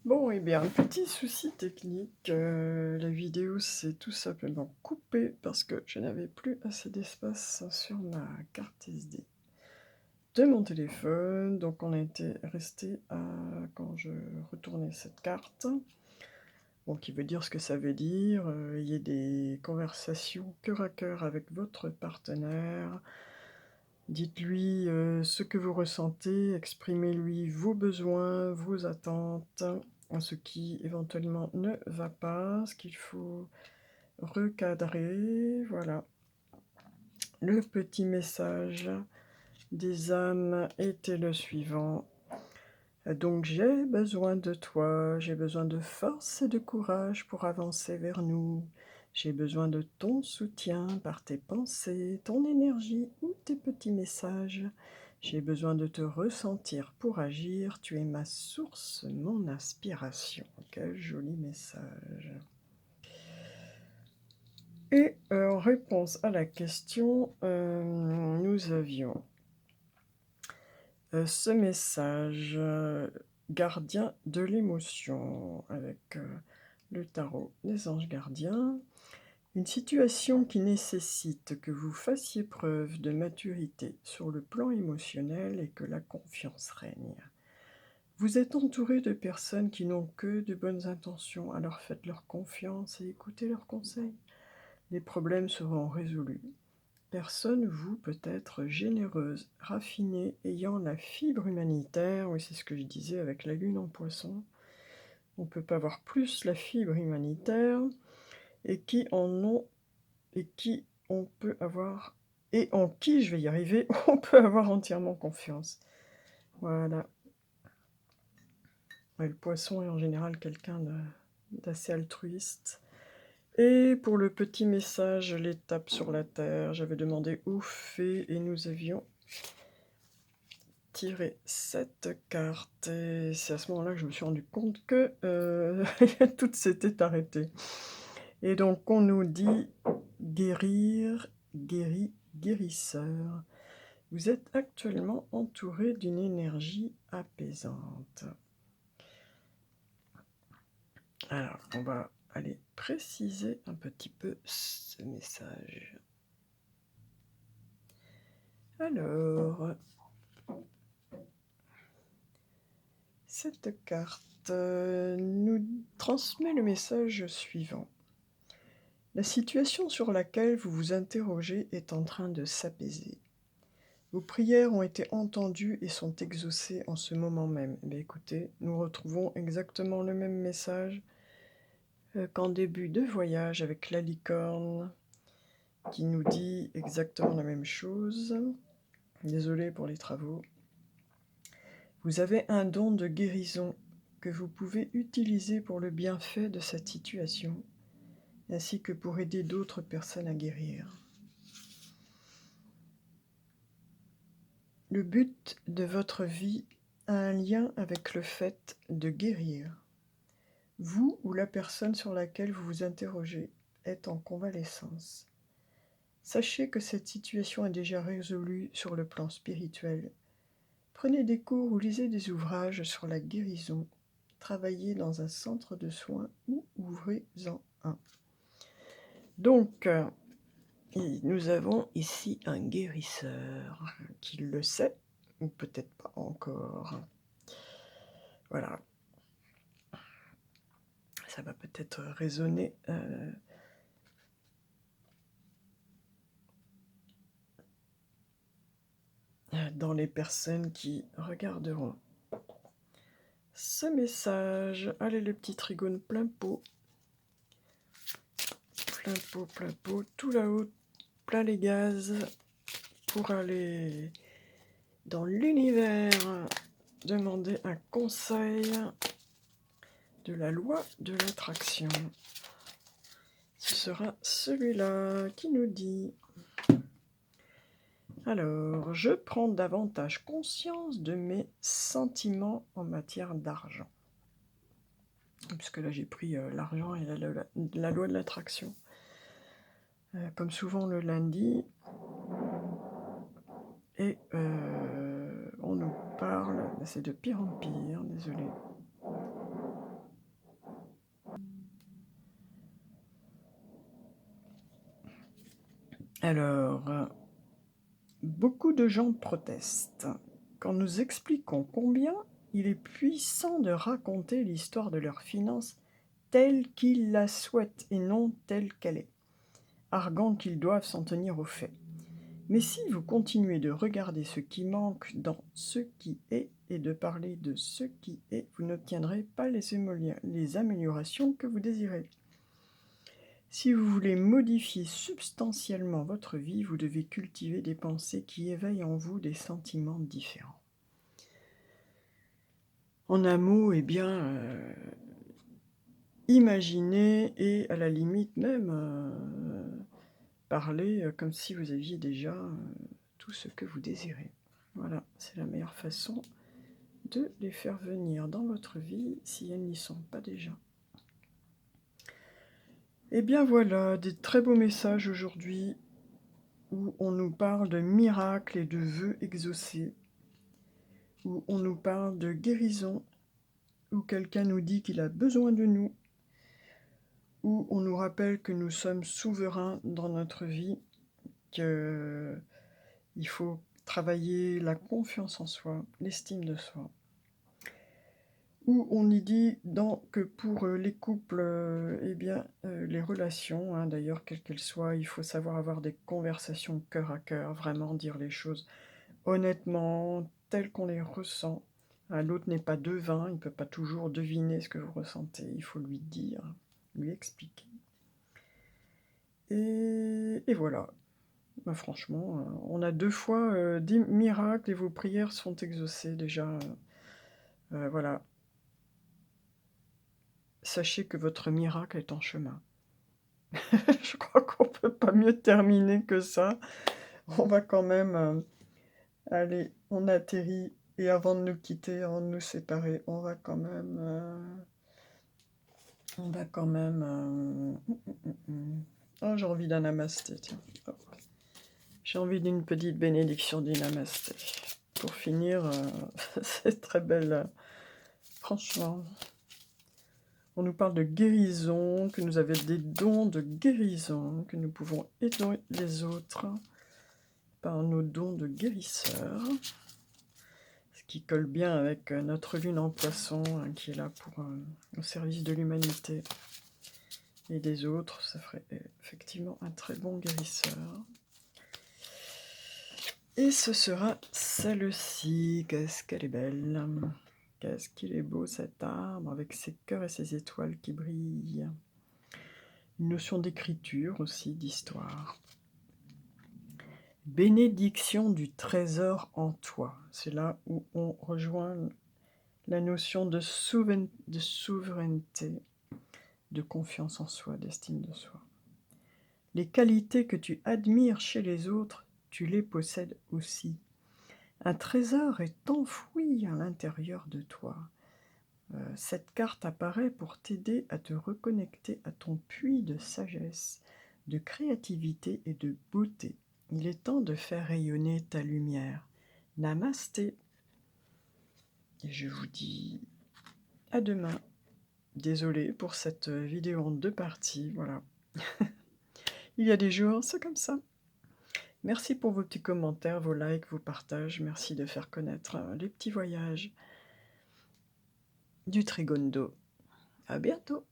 Bon, eh bien, petit souci technique, la vidéo s'est tout simplement coupée parce que je n'avais plus assez d'espace sur ma carte SD de mon téléphone. Donc on était resté à quand je retournais cette carte, bon, qui veut dire ce que ça veut dire, ayez des conversations cœur à cœur avec votre partenaire. Dites-lui, ce que vous ressentez, exprimez-lui vos besoins, vos attentes, ce qui éventuellement ne va pas, ce qu'il faut recadrer, voilà. Le petit message des âmes était le suivant: «Donc j'ai besoin de toi, j'ai besoin de force et de courage pour avancer vers nous. J'ai besoin de ton soutien par tes pensées, ton énergie ou tes petits messages. J'ai besoin de te ressentir pour agir. Tu es ma source, mon inspiration». Quel joli message. Et en réponse à la question, nous avions ce message, gardien de l'émotion avec, le tarot des anges gardiens. Une situation qui nécessite que vous fassiez preuve de maturité sur le plan émotionnel et que la confiance règne. Vous êtes entouré de personnes qui n'ont que de bonnes intentions, alors faites-leur confiance et écoutez leurs conseils. Les problèmes seront résolus. Personne, vous, peut être généreuse, raffinée, ayant la fibre humanitaire, oui, c'est ce que je disais avec la lune en poisson. On ne peut pas avoir plus la fibre humanitaire, et qui en ont, et qui on peut avoir, et en qui, je vais y arriver, on peut avoir entièrement confiance. Voilà. Ouais, le poisson est en général quelqu'un d'assez altruiste. Et pour le petit message, l'étape sur la terre, j'avais demandé où fait, et nous avions tiré cette carte. Et c'est à ce moment-là que je me suis rendu compte que tout s'était arrêté. Et donc on nous dit guérir, guéri, guérisseur. Vous êtes actuellement entouré d'une énergie apaisante. Alors, on va aller préciser un petit peu ce message. Alors, cette carte nous transmet le message suivant. La situation sur laquelle vous vous interrogez est en train de s'apaiser. Vos prières ont été entendues et sont exaucées en ce moment même. Eh bien, écoutez, nous retrouvons exactement le même message qu'en début de voyage avec la licorne, qui nous dit exactement la même chose. Désolée pour les travaux. Vous avez un don de guérison que vous pouvez utiliser pour le bienfait de cette situation, ainsi que pour aider d'autres personnes à guérir. Le but de votre vie a un lien avec le fait de guérir. Vous ou la personne sur laquelle vous vous interrogez est en convalescence. Sachez que cette situation est déjà résolue sur le plan spirituel. Prenez des cours ou lisez des ouvrages sur la guérison. Travaillez dans un centre de soins ou ouvrez-en un. Donc, nous avons ici un guérisseur qui le sait, ou peut-être pas encore. Voilà. Ça va peut-être résonner dans les personnes qui regarderont ce message. Allez, les petits trigones plein pot, tout là-haut, plein les gaz, pour aller dans l'univers demander un conseil de la loi de l'attraction. Ce sera celui-là qui nous dit: alors, je prends davantage conscience de mes sentiments en matière d'argent. Puisque là, j'ai pris l'argent et la loi de l'attraction. Comme souvent le lundi. Et on nous parle, c'est de pire en pire, désolé. Alors, beaucoup de gens protestent quand nous expliquons combien il est puissant de raconter l'histoire de leurs finances telle qu'ils la souhaitent et non telle qu'elle est, arguant qu'ils doivent s'en tenir aux faits. Mais si vous continuez de regarder ce qui manque dans ce qui est et de parler de ce qui est, vous n'obtiendrez pas les améliorations que vous désirez. Si vous voulez modifier substantiellement votre vie, vous devez cultiver des pensées qui éveillent en vous des sentiments différents. En un mot, imaginez et à la limite même parler comme si vous aviez déjà tout ce que vous désirez. Voilà, c'est la meilleure façon de les faire venir dans votre vie si elles n'y sont pas déjà. Eh bien voilà, des très beaux messages aujourd'hui où on nous parle de miracles et de vœux exaucés, où on nous parle de guérison, où quelqu'un nous dit qu'il a besoin de nous, où on nous rappelle que nous sommes souverains dans notre vie, qu'il faut travailler la confiance en soi, l'estime de soi. Où on y dit que pour les couples, les relations, d'ailleurs, quelles qu'elles soient, il faut savoir avoir des conversations cœur à cœur, vraiment dire les choses honnêtement, telles qu'on les ressent. L'autre n'est pas devin, il ne peut pas toujours deviner ce que vous ressentez, il faut lui dire, lui expliquer. Et voilà. Franchement, on a 2 fois des miracles et vos prières sont exaucées déjà. Voilà. Sachez que votre miracle est en chemin. Je crois qu'on peut pas mieux terminer que ça. On va quand même, allez, on atterrit et avant de nous quitter, avant de nous séparer, on va quand même, Oh, j'ai envie d'un namasté, tiens. Hop. J'ai envie d'une petite bénédiction du namasté. Pour finir, c'est très belle, franchement. On nous parle de guérison, que nous avons des dons de guérison, que nous pouvons aider les autres par nos dons de guérisseurs. Ce qui colle bien avec notre lune en poisson, qui est là pour au service de l'humanité et des autres. Ça ferait effectivement un très bon guérisseur. Et ce sera celle-ci. Qu'est-ce qu'elle est belle! Qu'est-ce qu'il est beau cet arbre avec ses cœurs et ses étoiles qui brillent. Une notion d'écriture aussi, d'histoire. Bénédiction du trésor en toi. C'est là où on rejoint la notion de souveraineté, de confiance en soi, d'estime de soi. Les qualités que tu admires chez les autres, tu les possèdes aussi. Un trésor est enfoui à l'intérieur de toi. Cette carte apparaît pour t'aider à te reconnecter à ton puits de sagesse, de créativité et de beauté. Il est temps de faire rayonner ta lumière. Namasté. Et je vous dis à demain. Désolée pour cette vidéo en 2 parties, voilà. Il y a des jours, c'est comme ça. Merci pour vos petits commentaires, vos likes, vos partages. Merci de faire connaître les petits voyages du Trigondo. À bientôt.